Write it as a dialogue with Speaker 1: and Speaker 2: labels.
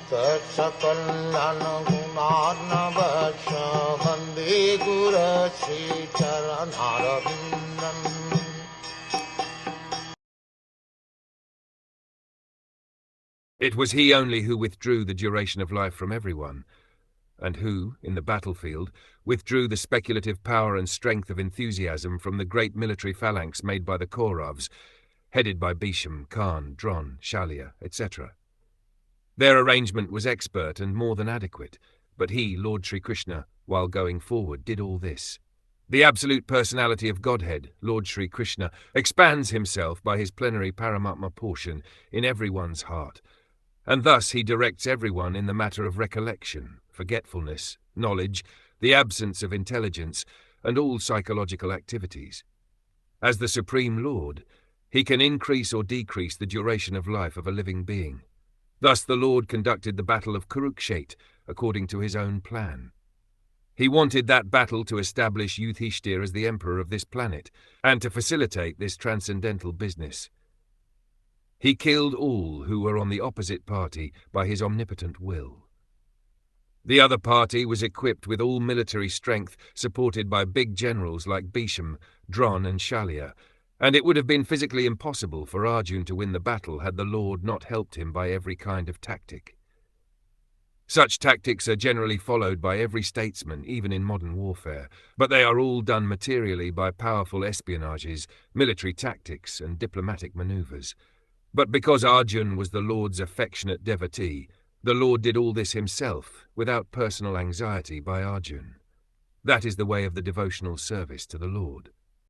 Speaker 1: Sakal Gunarnavasha Vande Guru Sri Charanaravindan.
Speaker 2: It was he only who withdrew the duration of life from everyone, and who, in the battlefield, withdrew the speculative power and strength of enthusiasm from the great military phalanx made by the Kauravs, headed by Bhisham, Khan, Dron, Shalya, etc. Their arrangement was expert and more than adequate, but he, Lord Sri Krishna, while going forward, did all this. The absolute personality of Godhead, Lord Sri Krishna, expands himself by his plenary Paramatma portion in everyone's heart, and thus he directs everyone in the matter of recollection, forgetfulness, knowledge, the absence of intelligence, and all psychological activities. As the Supreme Lord, he can increase or decrease the duration of life of a living being. Thus the Lord conducted the battle of Kurukshetra according to his own plan. He wanted that battle to establish Yudhishthir as the emperor of this planet, and to facilitate this transcendental business. He killed all who were on the opposite party by his omnipotent will. The other party was equipped with all military strength, supported by big generals like Bhisham, Dron and Shalya, and it would have been physically impossible for Arjun to win the battle had the Lord not helped him by every kind of tactic. Such tactics are generally followed by every statesman, even in modern warfare, but they are all done materially by powerful espionages, military tactics and diplomatic maneuvers. But because Arjun was the Lord's affectionate devotee, the Lord did all this himself, without personal anxiety by Arjun. That is the way of the devotional service to the Lord.